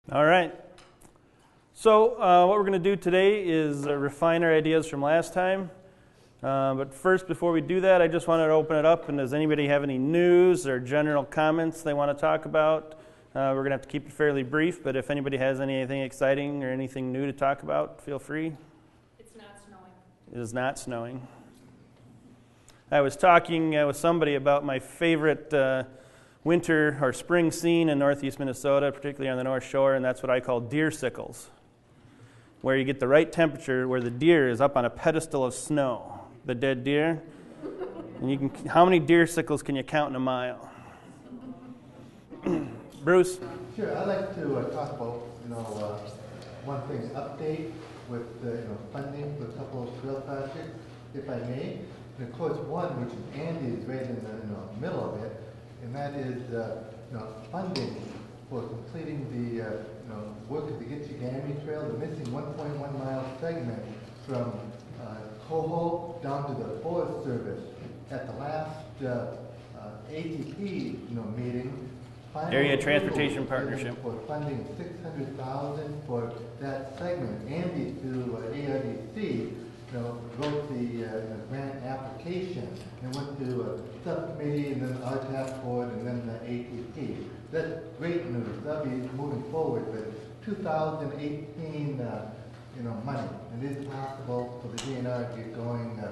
All right. So what we're going to do today is refine our ideas from last time. But first, before we do that, I just wanted to open it up. And does anybody have any news or general comments they want to talk about? We're going to have to keep it fairly brief, but if anybody has anything exciting or anything new to talk about, feel free. It's not snowing. It is not snowing. I was talking with somebody about my favorite winter or spring scene in northeast Minnesota, particularly on the North Shore, and that's what I call deer sickles, where you get the right temperature where the deer is up on a pedestal of snow, the dead deer. And you can, how many deer sickles can you count in a mile? Bruce? Sure, I'd like to talk about, one thing's update with funding for a couple of trail projects, if I may. And of course, one, which is Andy is right in the middle of it, and that is funding for completing the work of the Gitchigami Trail, the missing 1.1 mile segment from Coho down to the Forest Service. At the last ATP meeting, Area Transportation Partnership, for funding $600,000 for that segment. Andy through ARDC wrote the grant application and went to a subcommittee and then our task force and then the ATP. That's great news. That'll be moving forward. But 2018, money. It is possible for the DNR to get going,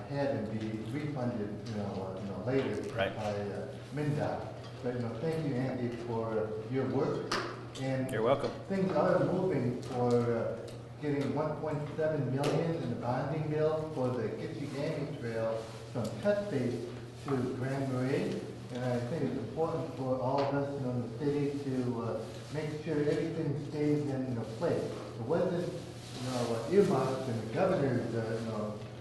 ahead and be refunded, later right. by MnDOT. But thank you, Andy, for your work. And you're welcome. Things are moving for getting $1.7 million in the bonding bill for the Gitchigami Trail from Cut Base to Grand Marais. And I think it's important for all of us in the city to make sure everything stays in place. It wasn't earmarked in the governor's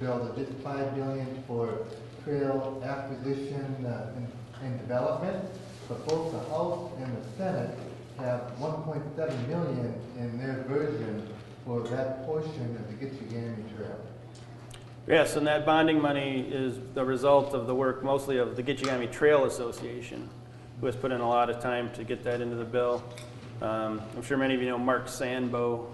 bill that just $5 million for trail acquisition and development, but both the House and the Senate have $1.7 million in their version for that portion of the Gitchigami Trail. Yes, and that bonding money is the result of the work mostly of the Gitchigami Trail Association, who has put in a lot of time to get that into the bill. I'm sure many of you know Mark Sandbo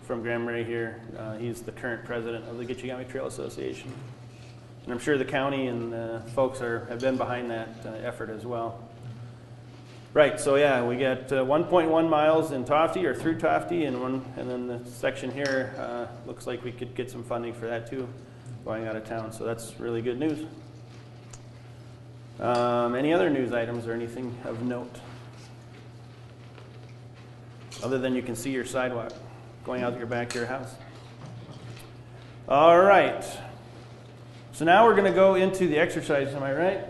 from Grand Marais here. He's the current president of the Gitchigami Trail Association. And I'm sure the county and folks have been behind that effort as well. Right, so yeah, we got 1.1 miles in Tofte or through Tofte, and then the section here looks like we could get some funding for that too, going out of town. So that's really good news. Any other news items or anything of note? Other than you can see your sidewalk going out your back to your house. All right. So now we're going to go into the exercise, am I right?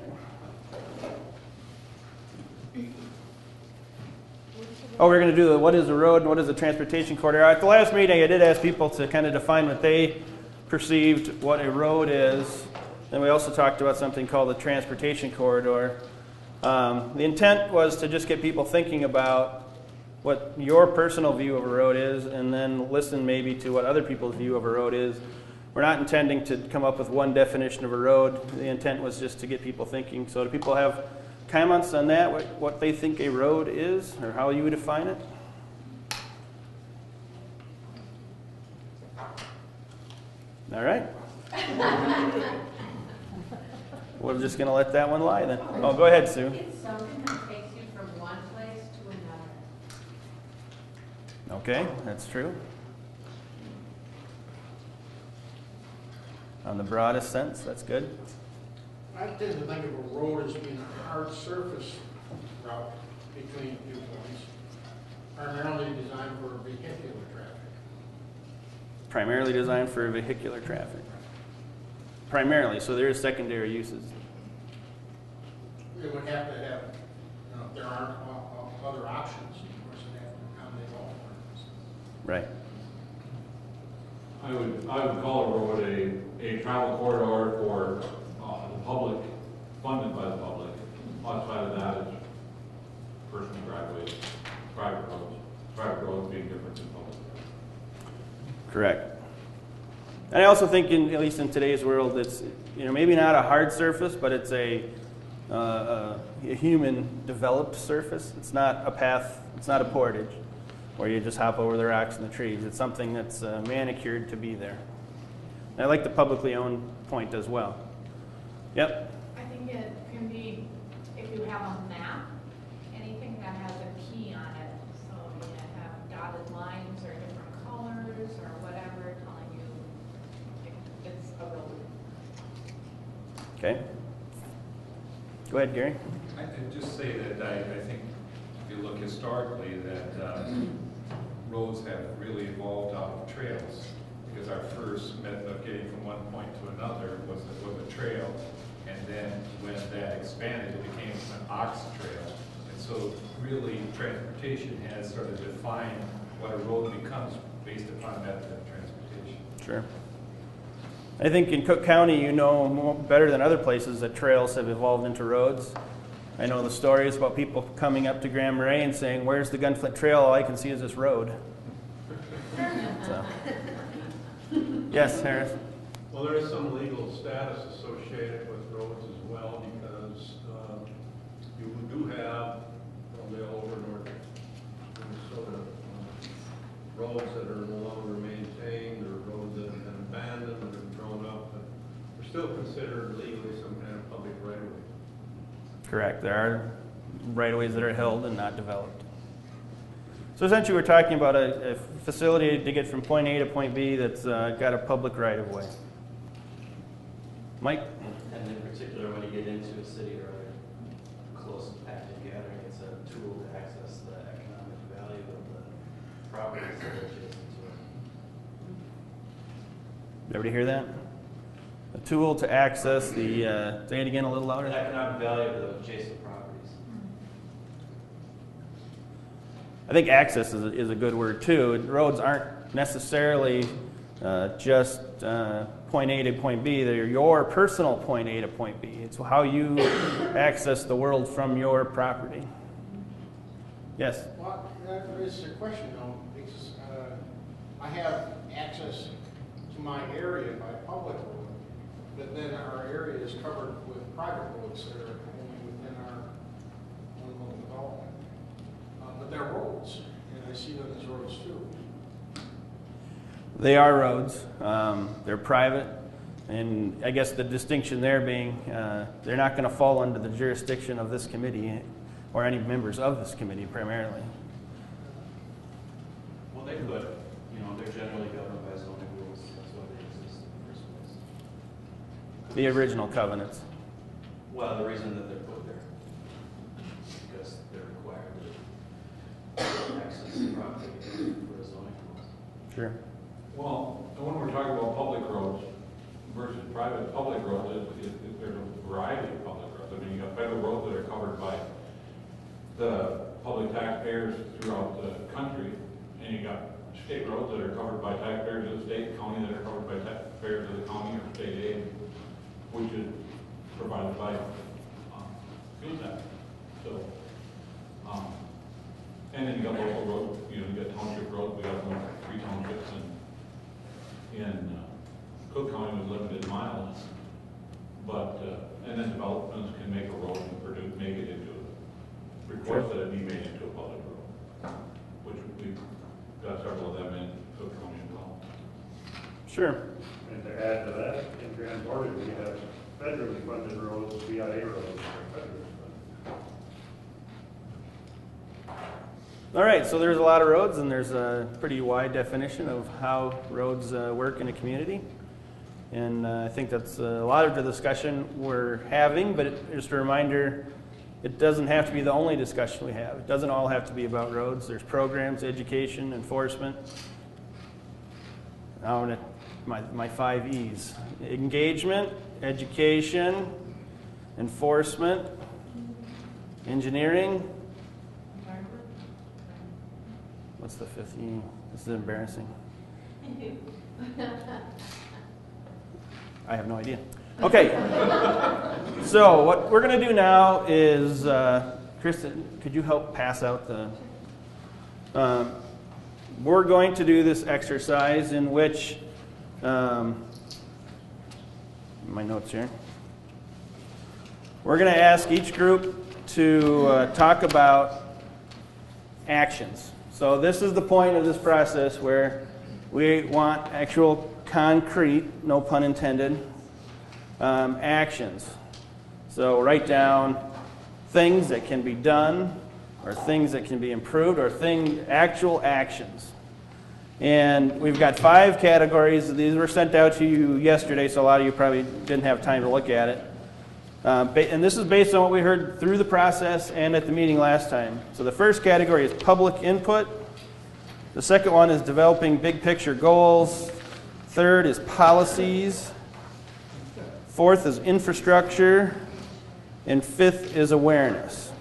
Oh, we're going to do what is a road and what is a transportation corridor. At the last meeting, I did ask people to kind of define what they perceived what a road is. Then we also talked about something called the transportation corridor. The intent was to just get people thinking about what your personal view of a road is, and then listen maybe to what other people's view of a road is. We're not intending to come up with one definition of a road. The intent was just to get people thinking. So do people have comments on that, what they think a road is, or how you would define it? All right. We're just going to let that one lie then. Oh, go ahead, Sue. It's something that takes you from one place to another. Okay, that's true. On the broadest sense, that's good. I tend to think of a road as being a hard surface route between two points, primarily designed for vehicular traffic. Primarily designed for vehicular traffic. Primarily, so there is secondary uses. It would have to have, if there aren't other options, of course, it have to accommodate all purposes. Right. I would call a road a travel corridor for the public, funded by the public. Outside of that is personal driveways, private roads. Private roads being different than public roads. Correct. And I also think, at least in today's world, it's maybe not a hard surface, but it's a a human-developed surface. It's not a path, it's not a portage where you just hop over the rocks and the trees. It's something that's manicured to be there. And I like the publicly owned point as well. Yep. I think it can be, if you have a map, anything that has a key on it, so you have dotted lines or different colors or whatever telling you it's a road. Okay. Go ahead, Gary. I'd just say that I think if you look historically that roads have really evolved out of trails, because our first method of getting from one point to another was a trail, and then when that expanded, it became an ox trail. And so really transportation has sort of defined what a road becomes based upon method of transportation. Sure. I think in Cook County, you know better than other places that trails have evolved into roads. I know the stories about people coming up to Grand Marais and saying, "Where's the Gunflint Trail? All I can see is this road." So. Yes, Harris? Well, there is some legal status associated with roads as well, because you do have, probably all over North Minnesota, roads that are no longer maintained, or roads that have been abandoned or been thrown up, but they're still considered legally some kind of public right of way. Correct. There are right-of-ways that are held and not developed. So essentially, we're talking about a facility to get from point A to point B that's got a public right-of-way. Mike? And in particular, when you get into a city or a close packed gathering, it's a tool to access the economic value of the properties that are adjacent to it. Everybody hear that? A tool to access the, say it again a little louder. The economic value of the adjacent properties. I think access is a good word too. Roads aren't necessarily just point A to point B. They're your personal point A to point B. It's how you access the world from your property. Yes? Well, that raises a question though, because I have access to my area by public road, but then our area is covered with private roads that are only within our own little development. But they're roads, and I see them as roads too. They are roads. They're private. And I guess the distinction there being they're not going to fall under the jurisdiction of this committee or any members of this committee primarily. Well, they could. You know, they're generally governed by zoning rules. That's why they exist in the first place. The original covenants. Well, the reason that they're put there is because they're required to access the property for the zoning rules. Sure. Well, when we're talking about public roads versus private, public roads, there's a variety of public roads. I mean, you got federal roads that are covered by the public taxpayers throughout the country, and you got state roads that are covered by taxpayers of the state, county that are covered by taxpayers of the county, or state aid, which is provided by fuel tax. So, and then you got local roads, you got township roads. We got 3 townships in Cook County with limited miles, but and then developments can make a road and make it into request that it be made into a public road, which we've got several of them in Cook County as well. Sure. And to add to that, in Grand Portage, we have federally funded roads, VIA roads, that are federally funded. All right, so there's a lot of roads, and there's a pretty wide definition of how roads work in a community. And I think that's a lot of the discussion we're having, but just a reminder, it doesn't have to be the only discussion we have. It doesn't all have to be about roads. There's programs, education, enforcement. Now, my 5 E's. Engagement, education, enforcement, engineering. What's the 5th E? This is embarrassing. I have no idea. Okay. So what we're going to do now is, Kristen, could you help pass out the... we're going to do this exercise in which... my notes here. we're going to ask each group to talk about actions. So this is the point of this process where we want actual concrete, no pun intended, actions. So write down things that can be done, or things that can be improved, or actual actions. And we've got 5 categories. These were sent out to you yesterday, so a lot of you probably didn't have time to look at it. And this is based on what we heard through the process and at the meeting last time. So the first category is public input. The second one is developing big picture goals. Third is policies. Fourth is infrastructure. And fifth is awareness.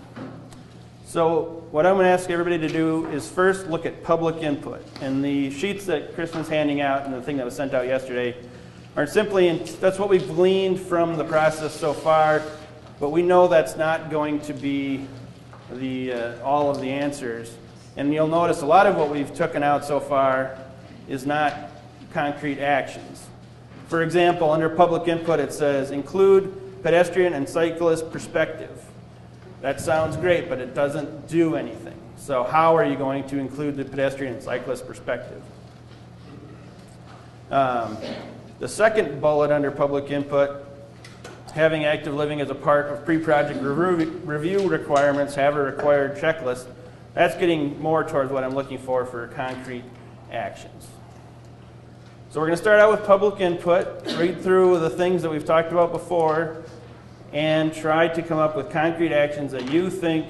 So what I'm going to ask everybody to do is first look at public input. And the sheets that Kristen was handing out and the thing that was sent out yesterday are simply, that's what we've gleaned from the process so far, but we know that's not going to be all of the answers. And you'll notice a lot of what we've taken out so far is not concrete actions. For example, under public input it says, include pedestrian and cyclist perspective. That sounds great, but it doesn't do anything. So how are you going to include the pedestrian and cyclist perspective? The second bullet under public input, having active living as a part of pre-project review requirements, have a required checklist. That's getting more towards what I'm looking for concrete actions. So we're going to start out with public input, read through the things that we've talked about before, and try to come up with concrete actions that you think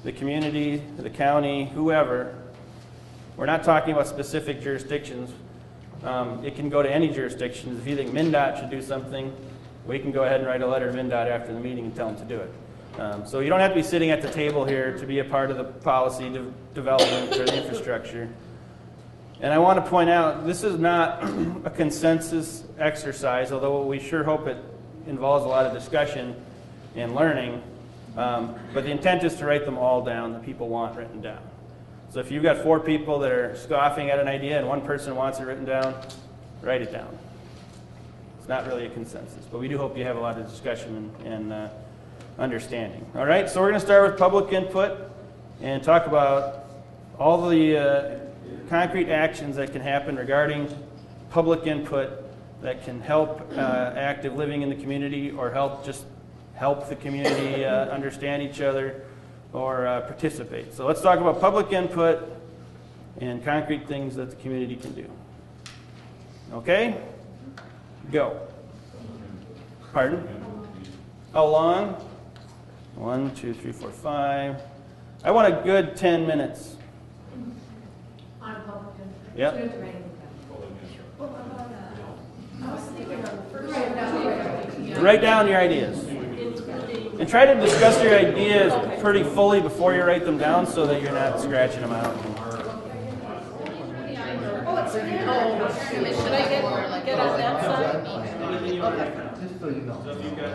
the community, the county, whoever, we're not talking about specific jurisdictions. It can go to any jurisdiction. If you think MnDOT should do something, we can go ahead and write a letter to MnDOT after the meeting and tell them to do it. So you don't have to be sitting at the table here to be a part of the policy development or the infrastructure. And I want to point out, this is not a consensus exercise, although we sure hope it involves a lot of discussion and learning. But the intent is to write them all down that people want written down. So if you've got 4 people that are scoffing at an idea and one person wants it written down, write it down. It's not really a consensus, but we do hope you have a lot of discussion and understanding. All right, so we're going to start with public input and talk about all the concrete actions that can happen regarding public input that can help active living in the community or help the community understand each other or participate. So let's talk about public input and concrete things that the community can do. Okay? Go. Pardon? How long? 1, 2, 3, 4, 5. I want a good 10 minutes. On public input. Yep. Write down your ideas. And try to discuss your ideas pretty fully before you write them down so that you're not scratching them out. Should I get on that side? Just so you know. So if you've got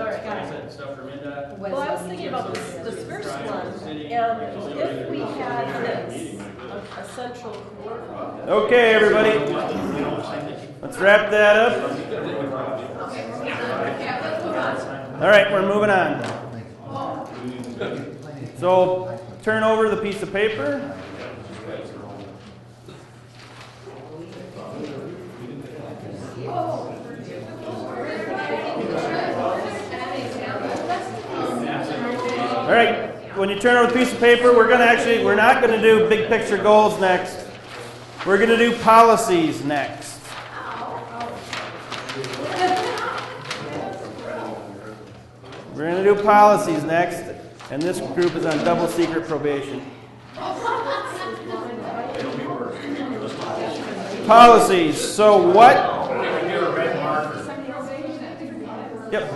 stuff from MnDOT. Well, I was thinking about this first one, and if we had this, a central coordinator. Okay, everybody. Let's wrap that up. All right, we're moving on. So turn over the piece of paper. All right, when you turn over the piece of paper, we're not going to do big picture goals next. We're going to do policies next. We're going to do policies next, and this group is on double secret probation. Policies. So what? Yep.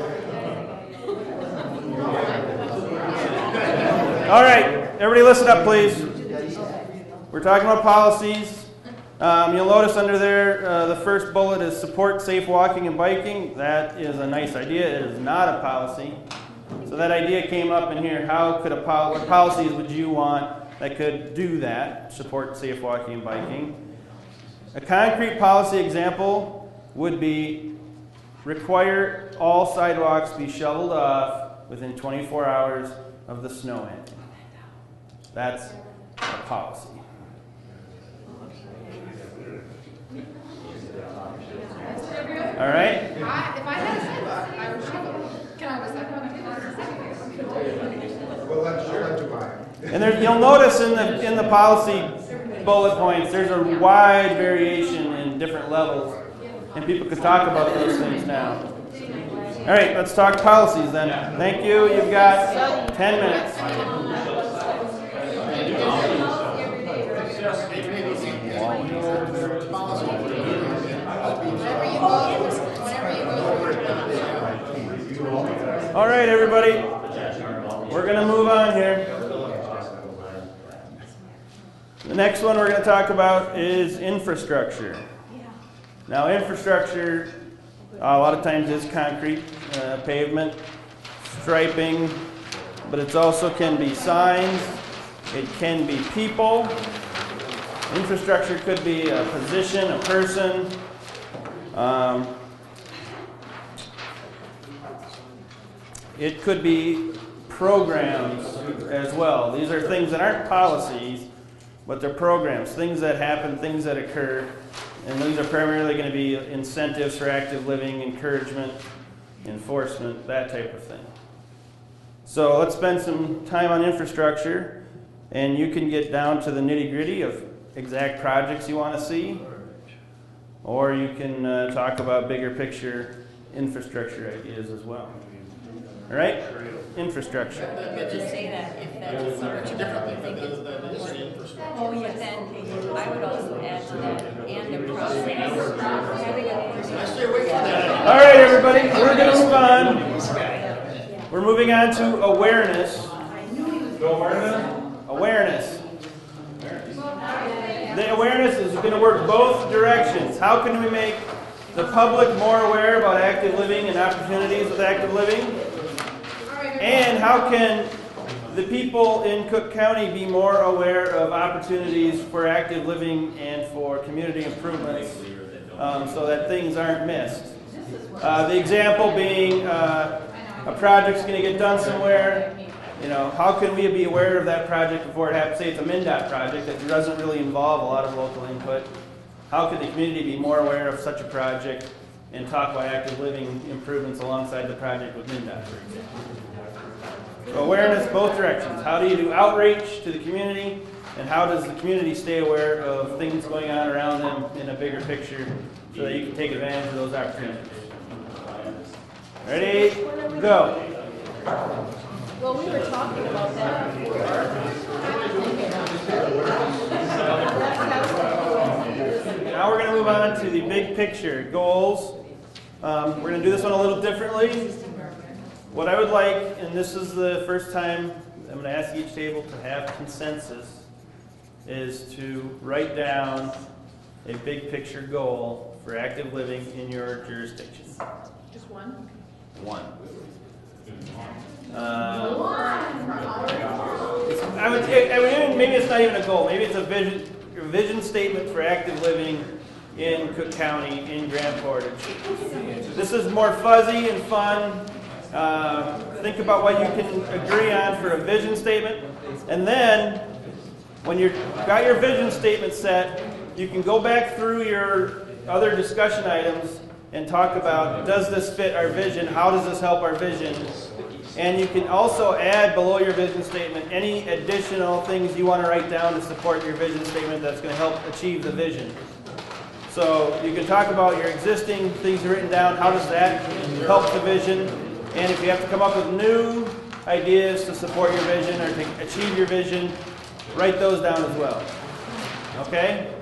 All right, everybody listen up, please. We're talking about policies. You'll notice under there, the first bullet is support safe walking and biking. That is a nice idea. It is not a policy. So that idea came up in here. What policies would you want that could do that, support safe walking and biking? A concrete policy example would be require all sidewalks be shoveled off within 24 hours of the snow ending. That's a policy. All right? If I had a sidewalk, I would shovel it. Can I have a second one? Can I have a second? Well, let's let you buy it. And there, you'll notice in the policy bullet points, there's a wide variation in different levels, and people could talk about those things now. All right, let's talk policies then. Thank you. You've got 10 minutes. All right, everybody. We're going to move on here. The next one we're going to talk about is infrastructure. Now, infrastructure, a lot of times is concrete, pavement, striping, but it also can be signs, it can be people. Infrastructure could be a position, a person. It could be programs as well. These are things that aren't policies, but they're programs, things that happen, things that occur. And these are primarily going to be incentives for active living, encouragement, enforcement, that type of thing. So let's spend some time on infrastructure, and you can get down to the nitty-gritty of exact projects you want to see, or you can talk about bigger picture infrastructure ideas as well. All right? Infrastructure. Just say that if that's something that you think is. Oh, yes, then I would also add to that, and the process, having a. All right, everybody, we're going to move on. We're moving on to awareness. Awareness. The awareness is going to work both directions. How can we make the public more aware about active living and opportunities with active living? And how can the people in Cook County be more aware of opportunities for active living and for community improvements so that things aren't missed? The example being a project's going to get done somewhere. You know, how can we be aware of that project before it happens? Say it's a MnDOT project that doesn't really involve a lot of local input. How can the community be more aware of such a project and talk about active living improvements alongside the project with MnDOT, for example? So awareness both directions. How do you do outreach to the community, and how does the community stay aware of things going on around them in a bigger picture so that you can take advantage of those opportunities? Ready? Go. Well, we were talking about that before. Now we're going to move on to the big picture, goals. We're going to do this one a little differently. What I would like, and this is the first time I'm going to ask each table to have consensus, is to write down a big picture goal for active living in your jurisdiction. Just one? One. I would maybe it's not even a goal. Maybe it's a vision statement for active living in Cook County, in Grand Portage. This is more fuzzy and fun. Think about what you can agree on for a vision statement. And then, when you've got your vision statement set, you can go back through your other discussion items and talk about, does this fit our vision? How does this help our vision? And you can also add below your vision statement any additional things you want to write down to support your vision statement that's going to help achieve the vision. So you can talk about your existing things written down, how does that help the vision? And if you have to come up with new ideas to support your vision or to achieve your vision, write those down as well. Okay?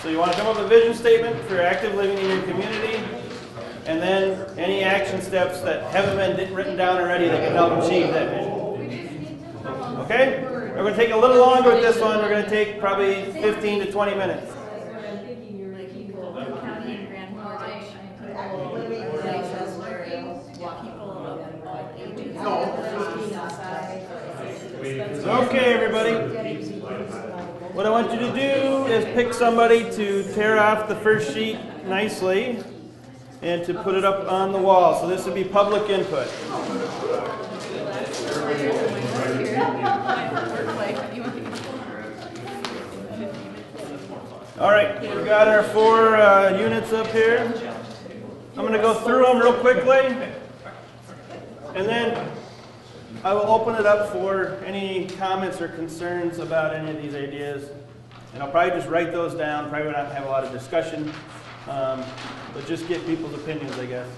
So you want to come up with a vision statement for active living in your community, and then any action steps that haven't been written down already that can help achieve that vision. Okay? We're going to take a little longer with this one. We're going to take probably 15 to 20 minutes. Okay, everybody. What I want you to do is pick somebody to tear off the first sheet nicely and to put it up on the wall. So this would be public input. All right, we've got our 4 units up here. I'm going to go through them real quickly, and then I will open it up for any comments or concerns about any of these ideas. And I'll probably just write those down, probably not have a lot of discussion, but just get people's opinions, I guess.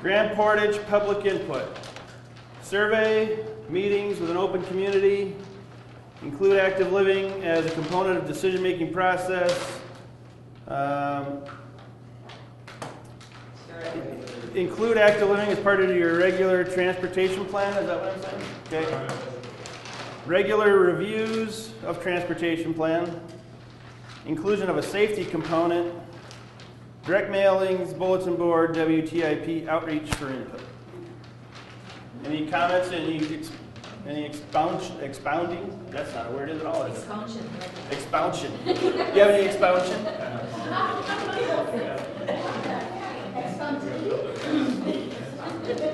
Grand Portage public input. Survey, meetings with an open community, include active living as a component of decision-making process. Include active living as part of your regular transportation plan, is that what I'm saying? Okay. Regular reviews of transportation plan. Inclusion of a safety component. Direct mailings, bulletin board, WTIP outreach for input. Any comments, any expounding? That's not a word, is it all? Expansion. Expansion. Do you have any expansion?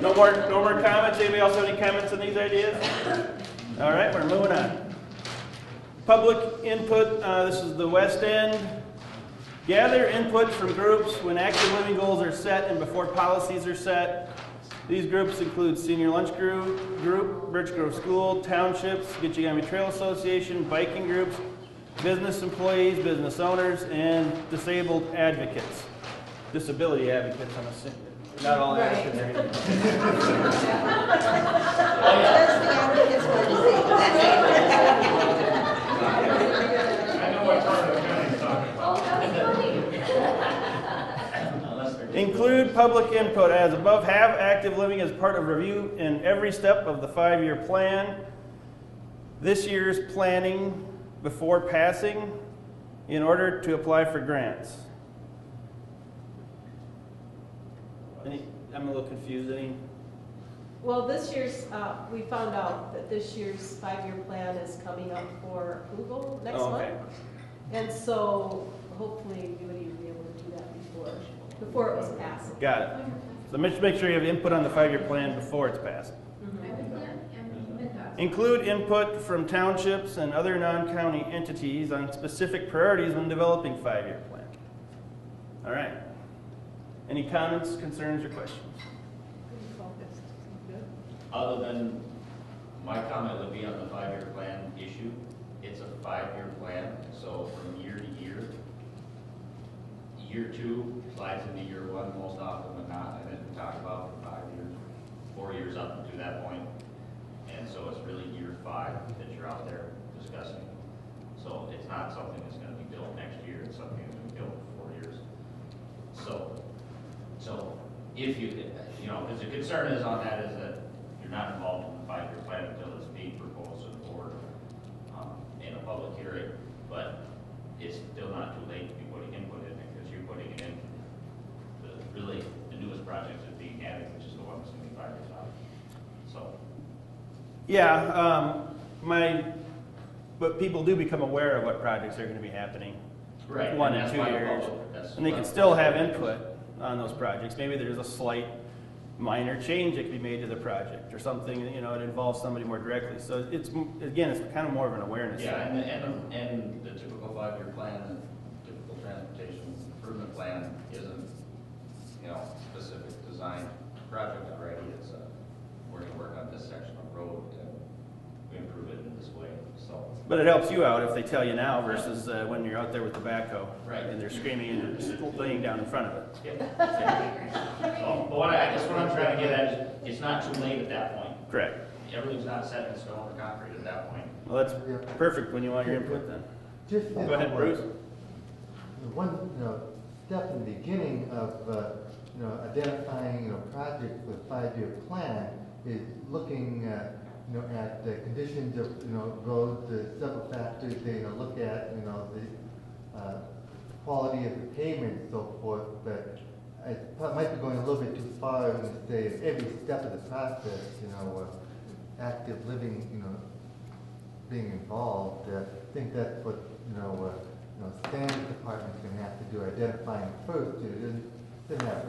No more comments? Anybody else have any comments on these ideas? All right, we're moving on. Public input, this is the West End. Gather input from groups when active living goals are set and before policies are set. These groups include Senior Lunch Group, Birch Grove School, townships, Gitchigami Trail Association, biking groups, business employees, business owners, and disabled advocates. Disability advocates, I'm assuming. Not all advocates are equal. I know what part of the county he's talking about. Include public input as above. Have active living as part of review in every step of the 5-year plan. This year's planning before passing in order to apply for grants. I'm a little confused. Well, this year's, we found out that this year's 5-year plan is coming up for approval next month. And so hopefully you would even be able to do that before it was passed. Got it. So make sure you have input on the 5-year plan before it's passed. Include input from townships and other non-county entities on specific priorities when developing 5-year plan. All right. Any comments, concerns, or questions? Other than, my comment would be on the 5-year plan issue. It's a 5-year plan, so from year to year. Year 2 slides into year 1 most often than not, and then we talk about for 5 years, 4 years up to that point. And so it's really year 5 that you're out there discussing. So it's not something that's going to be built next year, it's something that's going to be built for 4 years. So if you because the concern is on that is that you're not involved in the 5-year plan until it's being proposed to the board in a public hearing, but it's still not too late to be putting input in it because you're putting it in. Really, the newest project is being added, which is the one that's going to be 5 years out. So. Yeah, but people do become aware of what projects are going to be happening. Right. 1 and 2 years, and they can still have input on those projects. Maybe there's a slight minor change that can be made to the project or something, it involves somebody more directly. So it's kind of more of an awareness. Yeah, and the typical 5-year plan and typical transportation improvement plan isn't, specific design project already. It's we're going to work on this section of road and we improve it in this way. So. But it helps you out if they tell you now versus when you're out there with the backhoe, right? And they're screaming and just laying down in front of it. Yeah. So, but what I'm trying to get at is, it's not too late at that point. Correct. Everything's not set in stone or concrete at that point. Well, that's perfect when you want your input then. Just go ahead, Bruce. One step in the beginning of identifying projects with a 5-year plan is looking at the conditions of roads, several factors they look at, the quality of the pavement and so forth. But it might be going a little bit too far to say every step of the process, active living, being involved. I think that's what standards department's going to have to do, identifying first. Then have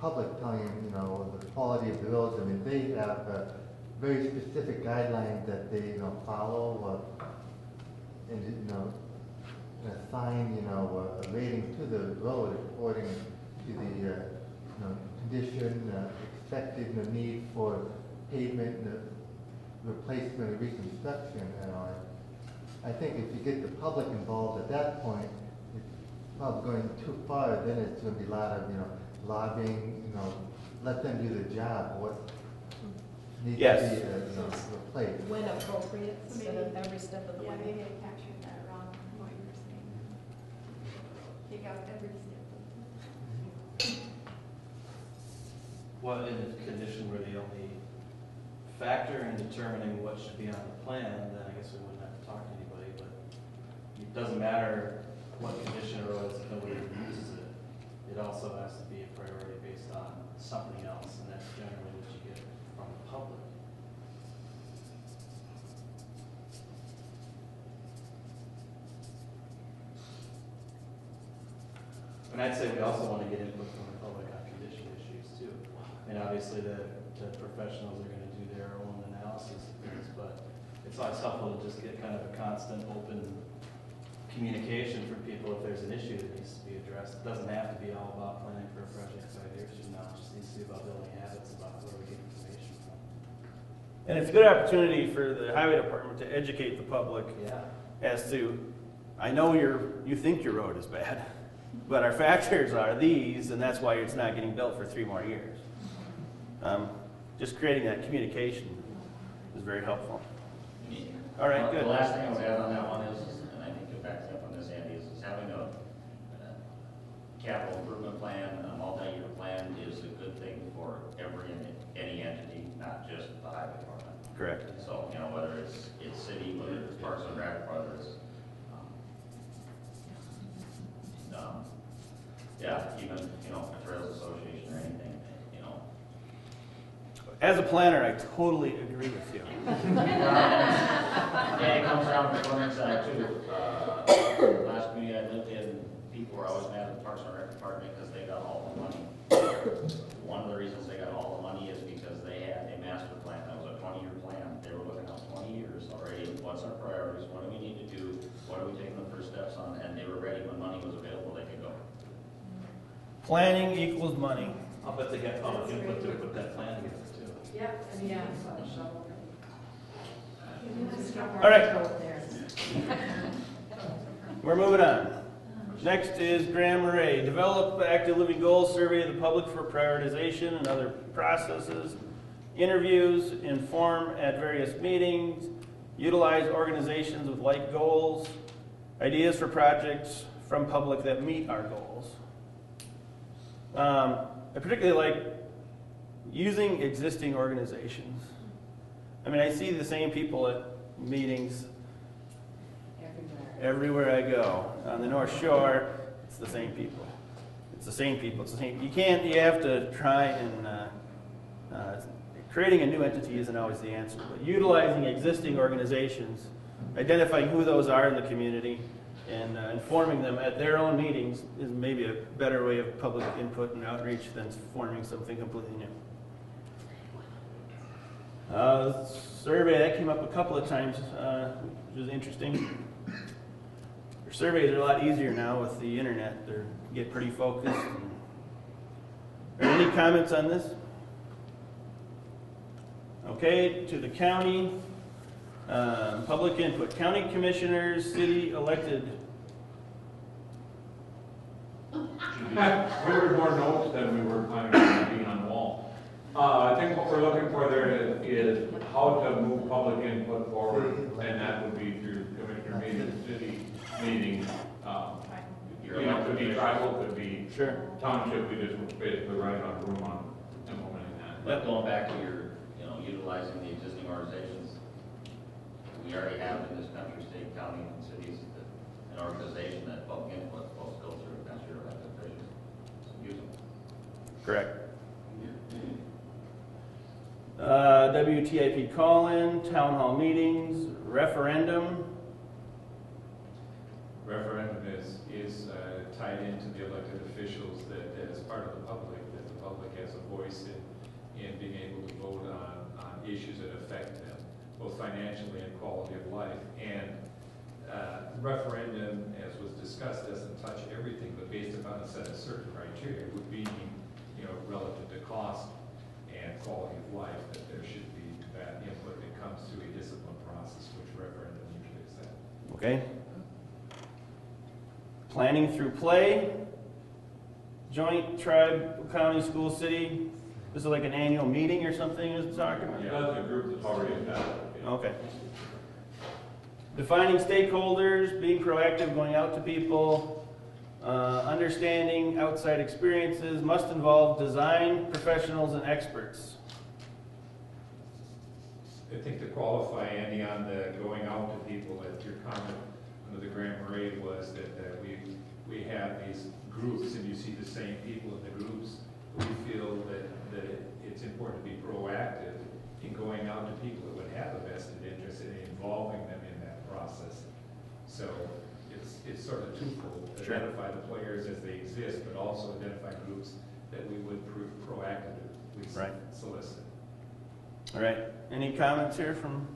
public telling them, the quality of the roads. I mean, they have very specific guidelines that they, follow, and, assign, a rating to the road according to the, condition, expected, need for pavement, replacement, or reconstruction, I think if you get the public involved at that point, it's probably going too far, then it's gonna be a lot of, lobbying, let them do the job, what needs to Yes. be, replaced. When appropriate, instead of every step of the Yeah, way. maybe I captured that wrong, from what you were saying. Take out every step. Well, in a condition where the only factor in determining what should be on the plan, then I guess we wouldn't have to talk to anybody, but it doesn't matter what condition a road is if nobody uses it. It also has to be a priority based on something else, and that's generally what you get from the public. And I'd say we also want to get input from the public on condition issues too. I mean, obviously the professionals are going to do their own analysis of things, but it's always helpful to just get kind of a constant, open communication from people if there's an issue that needs to be addressed. It doesn't have to be all about planning for a project 5 years from now. It just needs to be about building habits about where we get information from. And it's a good opportunity for the highway department to educate the public Yeah. as to, I know you think your road is bad, but our factors are these, and that's why it's not getting built for 3 more years. Just creating that communication is very helpful. All right, good. The last thing I would add on that one is, and I think it backs up on this, Andy, is having a capital improvement plan, a multi-year plan is a good thing for any entity, not just the highway department. Correct. So, whether it's city, whether it's Parks and Rec, whether it's, even, a Trails Association or anything, As a planner, I totally agree with you. Yeah, it comes down to the funding side too. Last community I lived in, people were always mad at the Parks and Rec department because they got all the money. One of the reasons they got all the money is because they had a master plan, that was a 20-year plan. They were looking out 20 years already, what's our priorities, what do we need to do, what are we taking the first steps on, and they were ready when money was available, they could go. Planning equals money. I'll bet they got public input to put that plan together too. Yep, and yeah. All right. We're moving on. Next is Graham Murray. Develop active living goals, survey the public for prioritization and other processes, interviews, inform at various meetings, utilize organizations with like goals, ideas for projects from public that meet our goals. I particularly like using existing organizations. I mean, I see the same people at meetings everywhere I go. On the North Shore, it's the same people. It's the same people. It's the same. You have to try and, creating a new entity isn't always the answer, but utilizing existing organizations, identifying who those are in the community, and informing them at their own meetings is maybe a better way of public input and outreach than forming something completely new. Survey, that came up a couple of times, which is interesting. Surveys are a lot easier now with the internet. They get pretty focused. Are there any comments on this? Okay, to the county. Public input. County commissioners, city elected. We were more notes than we were planning on being on the wall. I think what we're looking for there is how to move public input forward, and that would be through commissioner meetings, city meetings. Could be tribal, could be township. We just basically running out of room on implementing that. But going back to your, utilizing the existing organizations, we already have in this country, state, county, and cities, an organization that public input is supposed to go through, that's your elected officials. So use them. Correct. WTIP call-in, town hall meetings, referendum. Referendum is tied into the elected officials that as part of the public, that the public has a voice in being able to vote on issues that affect them, both financially and quality of life. And referendum, as was discussed, doesn't touch everything, but based upon a set of certain criteria would be, relative to cost and quality of life, that there should be that input that comes through a discipline process, which referendum usually is that. Okay. Planning through play, joint tribe, county, school, city. This is like an annual meeting or something is talking about? Yeah, that's a group that's already established. Okay. Defining stakeholders, being proactive, going out to people, understanding outside experiences, must involve design professionals and experts. I think to qualify, Andy, on the going out to people, that your comment under the Grand Parade was that we have these groups and you see the same people in the groups. We feel that it's important to be proactive in going out to people that would have a vested interest in involving them in that process. So it's sort of twofold. Sure. Identify the players as they exist, but also identify groups that we would proactively Right. solicit. All right. Any comments here from,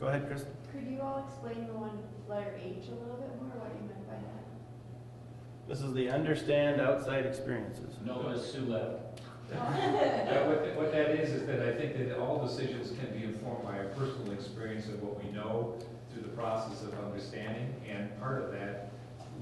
go ahead, Chris. Could you all explain the one letter H a little bit more, what you meant by that? This is the understand outside experiences. Nova Sulep. What that is that I think that all decisions can be informed by a personal experience of what we know through the process of understanding, and part of that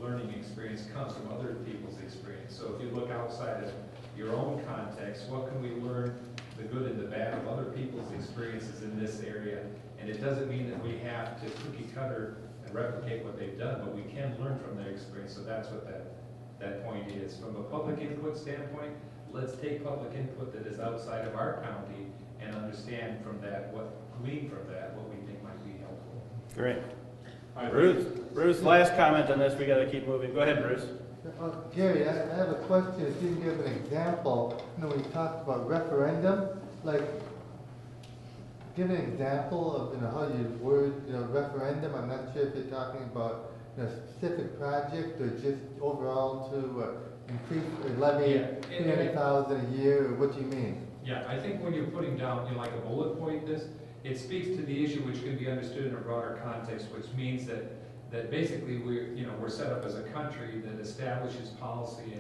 learning experience comes from other people's experience. So if you look outside of your own context, what can we learn, the good and the bad of other people's experiences in this area? And it doesn't mean that we have to cookie cutter and replicate what they've done, but we can learn from their experience. So that's what that point is. From a public input standpoint, let's take public input that is outside of our county and understand from that, glean from that, what we think might be helpful. Great. Bruce, last comment on this. We got to keep moving. Go ahead, Bruce. Gary, I have a question. If you can give an example, we talked about referendum, like, give an example of, how you word, referendum. I'm not sure if you're talking about a specific project or just overall to increase or levy Yeah. 300,000 a year, or what do you mean? Yeah, I think when you're putting down, like a bullet point this, it speaks to the issue which can be understood in a broader context, which means that basically we're set up as a country that establishes policy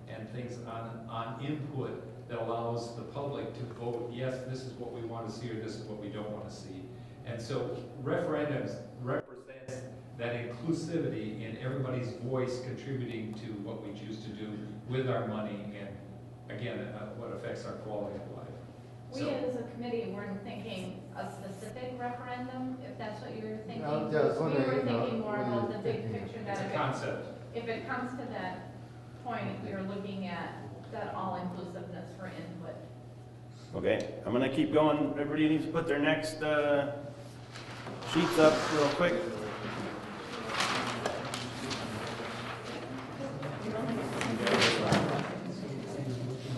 and things on input that allows the public to vote, yes, this is what we want to see, or this is what we don't want to see. And so referendums represent that inclusivity in everybody's voice contributing to what we choose to do with our money, and again, what affects our quality of life. We as a committee weren't thinking a specific referendum, if that's what you were thinking. No, I'm just We were wondering, thinking more what are you about the big thinking? picture, It's that a concept. if it comes to that point, we are looking at that all-inclusiveness for input. Okay, I'm going to keep going. Everybody needs to put their next sheets up real quick.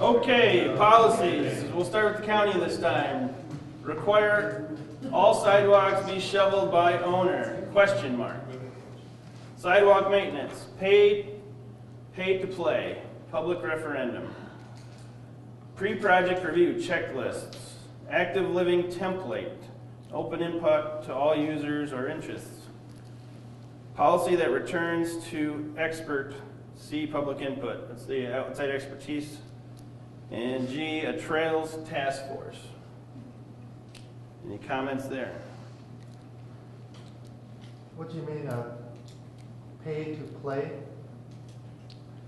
Okay, policies. We'll start with the county this time. Require all sidewalks be shoveled by owner, question mark. Sidewalk maintenance, paid to play, public referendum. Pre-project review checklists, active living template, open input to all users or interests. Policy that returns to expert, C, public input. That's the outside expertise. And G, a trails task force. Any comments there? What do you mean, pay to play?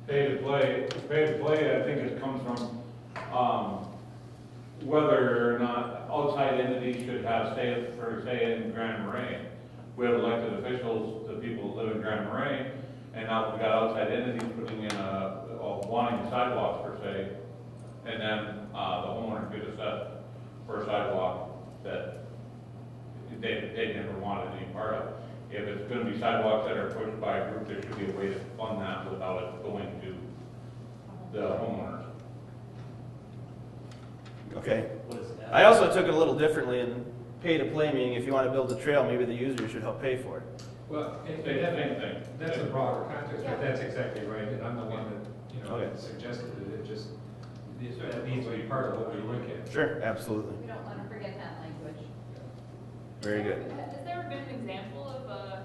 Pay to play, I think it comes from, whether or not outside entities should have say in Grand Marais. We have elected officials, the people who live in Grand Marais, and now we've got outside entities putting in wanting sidewalks per se, and then the homeowner could assess for a sidewalk that they never wanted any part of. If it's going to be sidewalks that are pushed by a group, there should be a way to fund that without it going to the homeowners. Okay. What is that? I also took it a little differently in pay to play, meaning if you want to build a trail, maybe the user should help pay for it. Well, Same thing. that's a broader context, but that's exactly right, and I'm the one that, Okay. suggested it just, that needs to be part of what we look at. Sure, absolutely. We don't want to forget that language. Very good. Has there ever been an example of a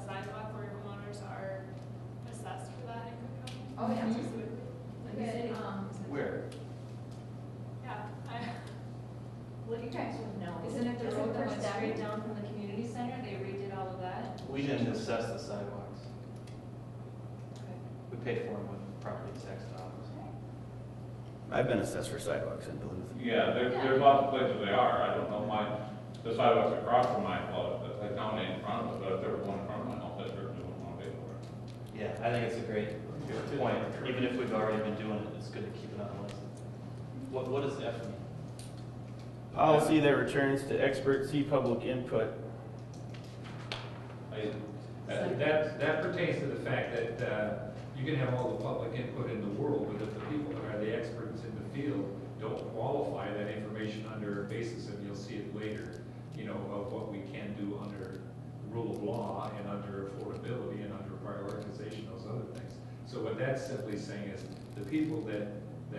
sidewalk where homeowners are assessed for that in Cook County? Oh, yeah. Specifically? We did, Where? Yeah, well, you guys would know. Isn't it the road that went straight down from the community center? They redid all of that? We didn't assess the sidewalks. We paid for them with property tax dollars. I've been assessed for sidewalks in Duluth. Yeah, there's lots of places they are. I don't know the sidewalks across from my house, the county in front of it, but if there was one in front of my house, I certainly wouldn't want to pay for it. Yeah, I think it's a great point. Even if we've already been doing it, it's good to keep it on the list. What does F mean? Policy that returns to expert, see public input. That pertains to the fact that you can have all the public input in the world, but if the people that are the experts in the field don't qualify that information under a basis, and you'll see it later, of what we can do under rule of law and under affordability and under prioritization, those other things. So what that's simply saying is the people that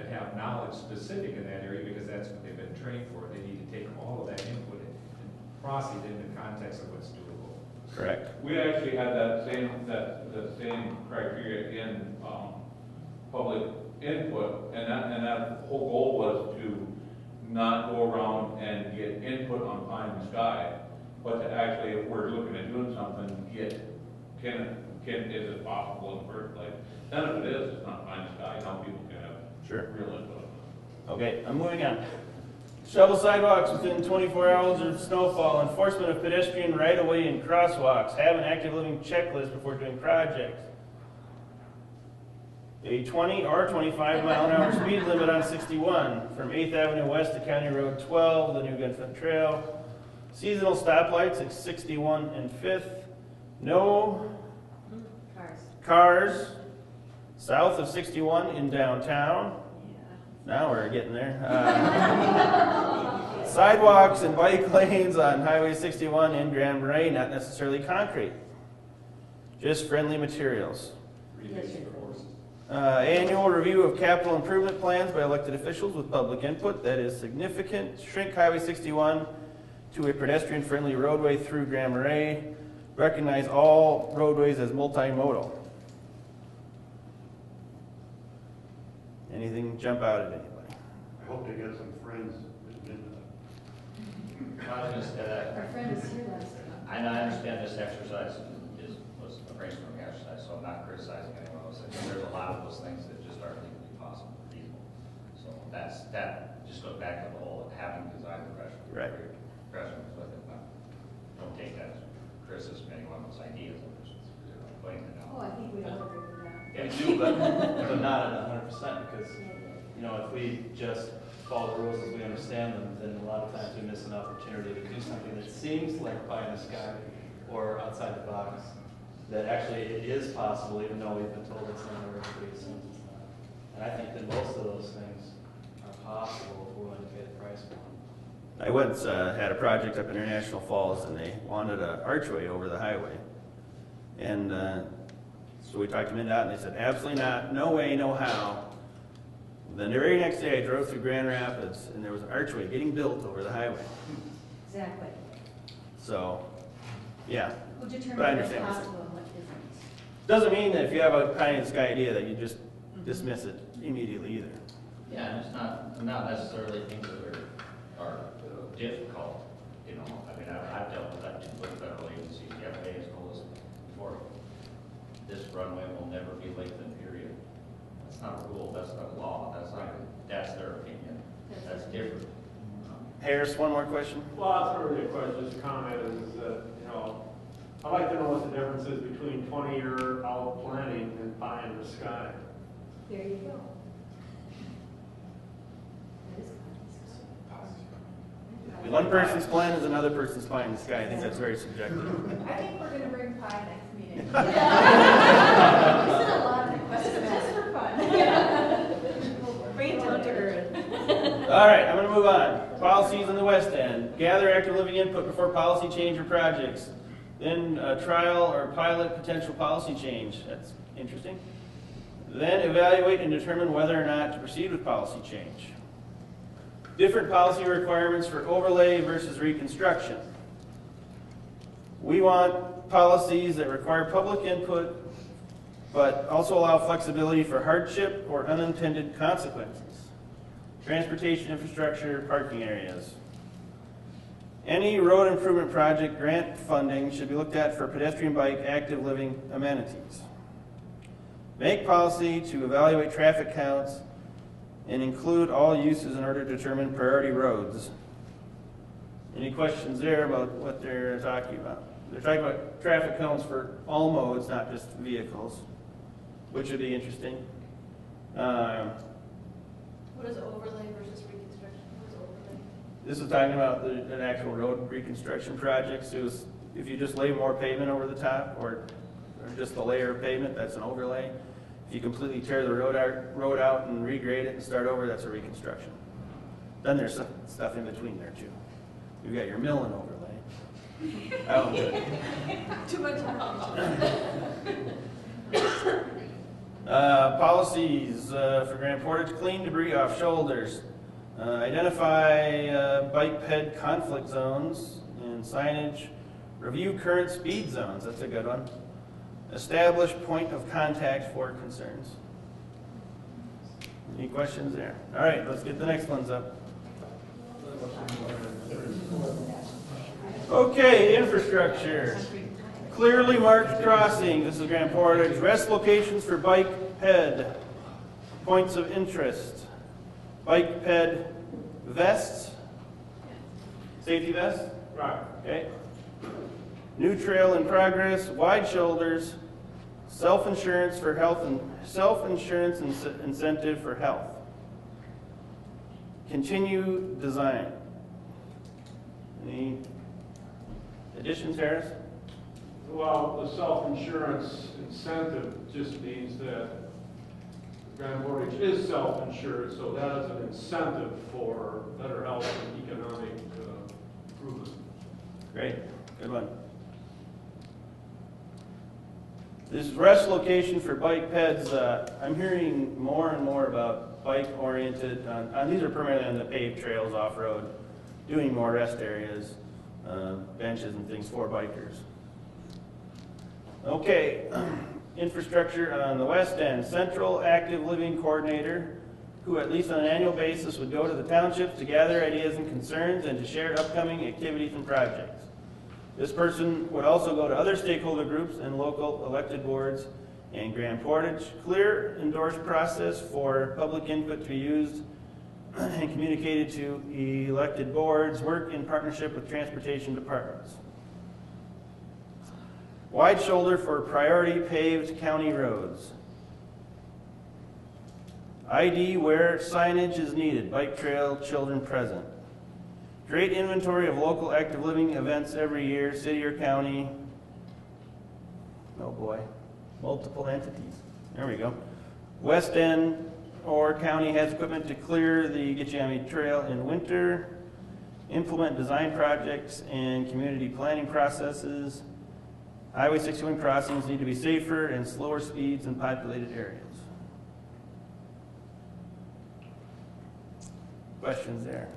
have knowledge specific in that area, because that's what they've been trained for, they need to take all of that input and process it in the context of what's doable. Correct. We actually had the same criteria in public input, and that whole goal was to not go around and get input on pie in the sky, but to actually, if we're looking at doing something, is it possible in the first place? Then if it is, it's not pie in the sky, now people can have Sure. real input. Okay, I'm moving on. Shovel sidewalks within 24 hours of snowfall, enforcement of pedestrian right-of-way and crosswalks, have an active living checklist before doing projects. A 20 or 25 mile an hour speed limit on 61 from 8th Avenue West to County Road 12, the new Gunflint Trail. Seasonal stoplights at 61 and 5th. No cars south of 61 in downtown. Now we're getting there. Sidewalks and bike lanes on Highway 61 in Grand Marais, not necessarily concrete, just friendly materials. Annual review of capital improvement plans by elected officials with public input, that is significant. Shrink Highway 61 to a pedestrian-friendly roadway through Grand Marais. Recognize all roadways as multimodal. Anything jump out at anybody? I hope they get some friends that did that. I was gonna say that. Our friend is here last time. I understand this exercise was a brainstorming exercise, so I'm not criticizing anyone else. I think there's a lot of those things that just aren't legally possible or feasible. So that just goes back to the whole having design professionals. Right. Professionals with it. Don't take that as criticism of any one of those ideas. I'm just putting it Oh, out. I think we all agree with that. We do, but not at 100%, because, if we just follow the rules as we understand them, then a lot of times we miss an opportunity to do something that seems like pie in the sky or outside the box, that actually it is possible, even though we've been told it's not, or everybody assumes it's not. And I think that most of those things are possible if we're willing to pay the price for them. I once had a project up in International Falls, and they wanted an archway over the highway. And so we talked them into that, and they said, absolutely not, no way, no how. Then the very next day, I drove through Grand Rapids, and there was an archway getting built over the highway. Exactly. So, yeah. We'll But I determine what's understand what you're possible and what isn't. Doesn't mean that if you have a pie in the sky idea that you just dismiss it immediately either. Yeah, and it's not necessarily things that are difficult, I mean, I've dealt with that with federal agencies. The FAA has told us before, this runway will never be lengthened, period. That's not a rule, that's not a law, that's their opinion. That's different. Harris, one more question? Well, that's not really a question, just a comment is that, I'd like to know what the difference is between 20-year out planning and pie in the sky. There you go. That is One person's plan is another person's pie in the sky. I think that's very subjective. I think we're gonna bring pie next meeting. Isn't a lot of requests for Just that? for fun. Bring it down to earth. All right, I'm going to move on. Policies in the West End. Gather active living input before policy change or projects. Then trial or pilot potential policy change. That's interesting. Then evaluate and determine whether or not to proceed with policy change. Different policy requirements for overlay versus reconstruction. We want policies that require public input, but also allow flexibility for hardship or unintended consequences. Transportation infrastructure, parking areas. Any road improvement project grant funding should be looked at for pedestrian, bike, active living amenities. Make policy to evaluate traffic counts and include all uses in order to determine priority roads. Any questions there about what they're talking about? They're talking about traffic counts for all modes, not just vehicles, which would be interesting. What is overlay versus reconstruction? What is overlay? This is talking about an actual road reconstruction project. So if you just lay more pavement over the top, or just a layer of pavement, that's an overlay. If you completely tear the road out and regrade it and start over, that's a reconstruction. Then there's some stuff in between there too. You've got your mill and overlay. Too much knowledge. Policies for Grand Portage: clean debris off shoulders. Identify bike ped conflict zones and signage. Review current speed zones. That's a good one. Establish point of contact for concerns. Any questions there? All right, let's get the next ones up. Okay, infrastructure. Clearly marked crossing. This is Grand Portage. Rest locations for bike ped. Points of interest. Bike ped vests. Safety vests? Right. Okay. New trail in progress. Wide shoulders. Self-insurance for health and self-insurance incentive for health. Continue design. Any additions, Harris? Well, the self-insurance incentive just means that Grand Portage is self-insured, so that is an incentive for better health and economic improvement. Great, good one. This rest location for bike peds, I'm hearing more and more about bike-oriented, these are primarily on the paved trails off-road, doing more rest areas, benches and things for bikers. Okay, infrastructure on the west end, central active living coordinator, who at least on an annual basis would go to the townships to gather ideas and concerns and to share upcoming activities and projects. This person would also go to other stakeholder groups and local elected boards and Grand Portage. Clear endorsed process for public input to be used and communicated to elected boards. Work in partnership with transportation departments. Wide shoulder for priority paved county roads. ID where signage is needed. Bike trail, children present. Create inventory of local active living events every year, city or county. Oh boy, multiple entities. There we go. West End or county has equipment to clear the Gitchami Trail in winter. Implement design projects and community planning processes. Highway 61 crossings need to be safer and slower speeds in populated areas. Questions there?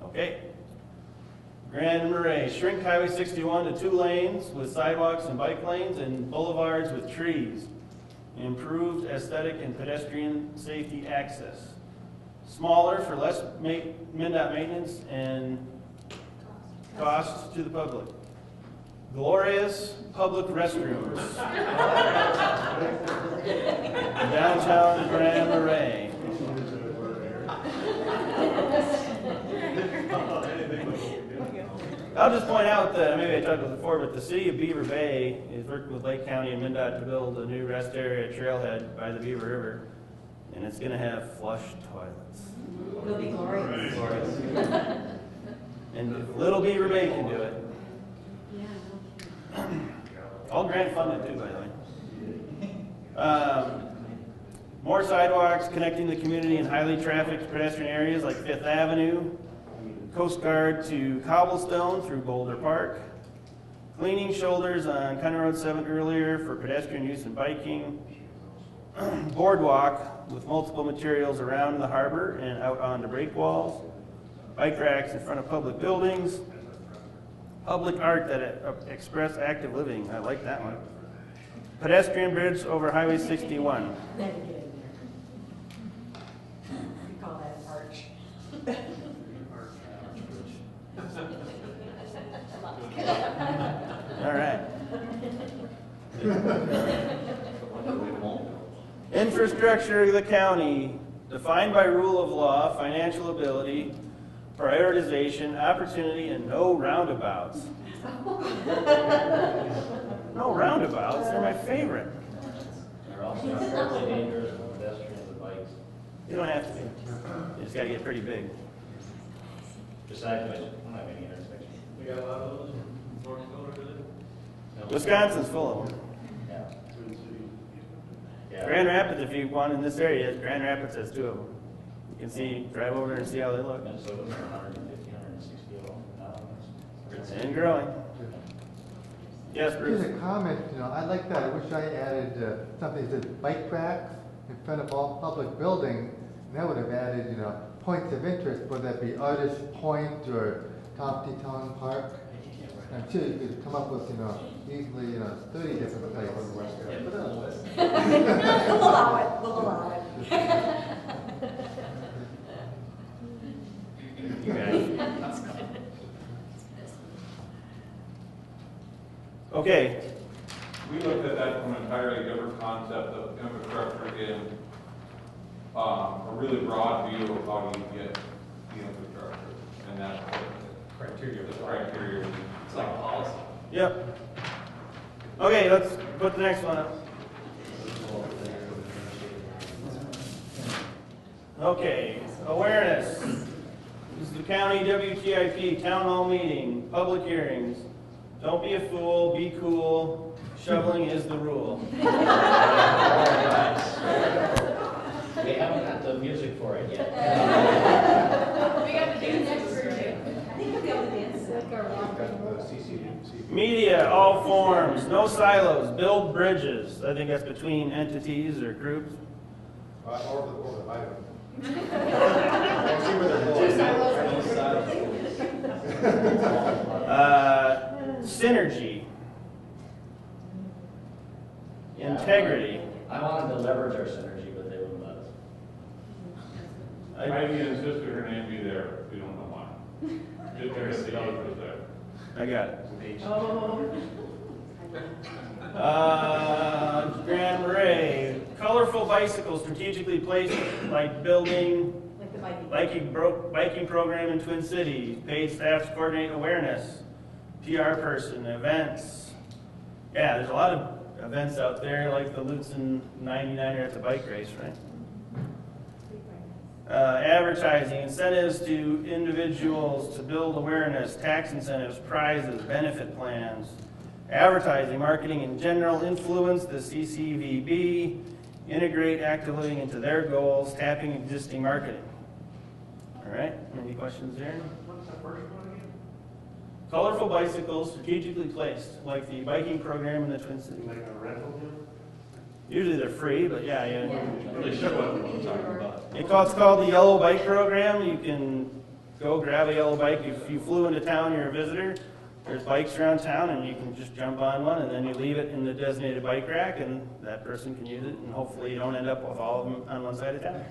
Okay. Grand Marais, shrink Highway 61 to 2 lanes with sidewalks and bike lanes and boulevards with trees. Improved aesthetic and pedestrian safety access. Smaller for less MnDOT maintenance and cost to the public. Glorious public restrooms. Downtown Grand Marais. I'll just point out that, maybe I talked about this before, but the city of Beaver Bay is working with Lake County and MnDOT to build a new rest area trailhead by the Beaver River, and it's going to have flush toilets. It'll be glorious. And if Little Beaver Bay can do it. All grant funded too, by the way. More sidewalks connecting the community in highly trafficked pedestrian areas like 5th Avenue. Coast Guard to cobblestone through Boulder Park. Cleaning shoulders on County Road 7 earlier for pedestrian use and biking. Boardwalk with multiple materials around the harbor and out onto break walls. Bike racks in front of public buildings. Public art that express active living. I like that one. Pedestrian bridge over Highway 61. Then get in there. We call that an arch. All right. Infrastructure of the county, defined by rule of law, financial ability, prioritization, opportunity, and no roundabouts. No roundabouts, they're my favorite. They're also incredibly dangerous for pedestrians and bikes. You don't have to be. You just gotta get pretty big. Besides which, we don't have any intersections. We got a lot of those in North Dakota, do they? Wisconsin's full of them. Yeah. Twin Cities. Yeah. Grand Rapids, if you want in this area, Grand Rapids has 2 of them. You can see, drive over there and see how they look. Minnesota's 150, 160 of them now. And growing. Yes, Just Bruce? a comment, I like that. I wish I added something that says bike racks in front of all public buildings. And that would have added, points of interest, whether that be Artist Point or Tomty Town Park. I'm sure you could come up with, easily, 30 different places. Yeah, put it on the list. We'll allow it, we'll allow it. You got it. Okay, We looked at that from an entirely different concept of infrastructure in a really broad view of how you get the infrastructure. And that's Criteria. the criteria. It's like policy. yep. Okay, let's put the next one up. Okay, awareness. This is the county WTIP, town hall meeting, public hearings. Don't be a fool, be cool. Shoveling is the rule. We haven't got the music for it yet. We got the dance version. I think we'll be able to dance like our rock. Media, all forms, no silos, build bridges. I think that's between entities or groups. Or the Bible. Synergy. Integrity. I wanted to leverage our synergy, but they wouldn't let us. Ivy insisted her name be there, we don't know why. Just because the other was there. I got it. Oh. Grand Marais, colorful bicycles strategically placed like building, Like the biking. biking program in Twin Cities, paid staff to coordinate awareness, PR person, events. Yeah, there's a lot of events out there like the Lutzen 99er at the bike race, right? Advertising, incentives to individuals to build awareness, tax incentives, prizes, benefit plans. Advertising, marketing in general, influence the CCVB, integrate active living into their goals, tapping existing marketing. All right, any questions there? What's the first one again? Colorful bicycles strategically placed, like the biking program in the Twin Cities. Like a rental deal? Usually they're free, but yeah. Really sure what I'm talking about. It's called the Yellow Bike Program. You can go grab a yellow bike. If you flew into town, you're a visitor. There's bikes around town, and you can just jump on one, and then you leave it in the designated bike rack, and that person can use it, and hopefully you don't end up with all of them on one side of town.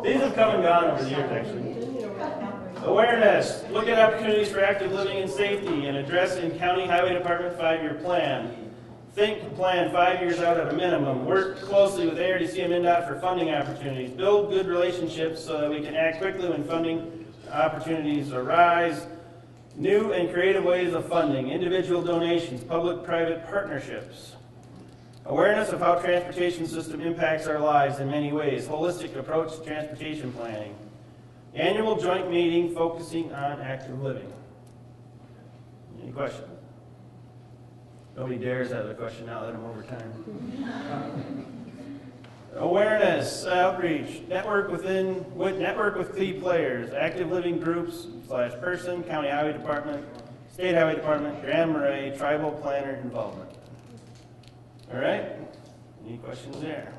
These have come and gone over the years, actually. Awareness, look at opportunities for active living and safety, and address in County Highway Department 5-year plan. Think, plan 5 years out at a minimum. Work closely with ARDC and MnDOT for funding opportunities. Build good relationships so that we can act quickly when funding opportunities arise. New and creative ways of funding. Individual donations, public-private partnerships. Awareness of how transportation system impacts our lives in many ways. Holistic approach to transportation planning. Annual joint meeting focusing on active living. Any questions? Nobody dares have a question now that I'm over time. Awareness, outreach, network with key players, active living groups / person, county highway department, state highway department, Grand Marais, tribal planner involvement. All right, any questions there?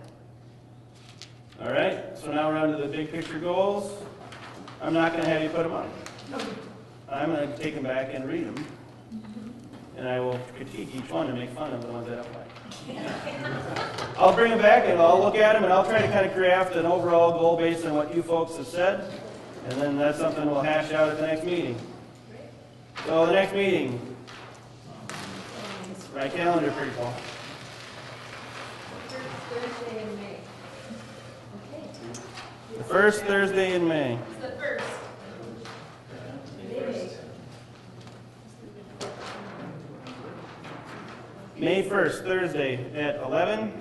All right, so now we're on to the big picture goals. I'm not gonna have you put them up. I'm gonna take them back and read them. And I will critique each one and make fun of the ones I don't like. I'll bring them back and I'll look at them and I'll try to kind of craft an overall goal based on what you folks have said. And then that's something we'll hash out at the next meeting. So the next meeting, my calendar pretty full. Thursday in May. Okay. The first Thursday in May. It's the first. May 1st, Thursday at 11.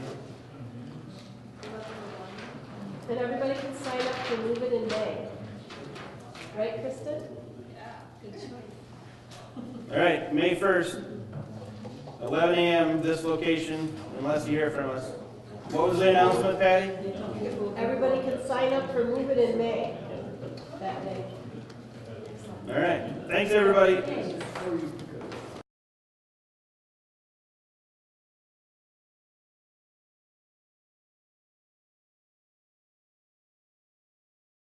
And everybody can sign up to move it in May. Right, Kristen? All right, May 1st, 11 a.m., this location, unless you hear from us. What was the announcement, Patty? Everybody can sign up for Move It in May, that day. All right, thanks, everybody.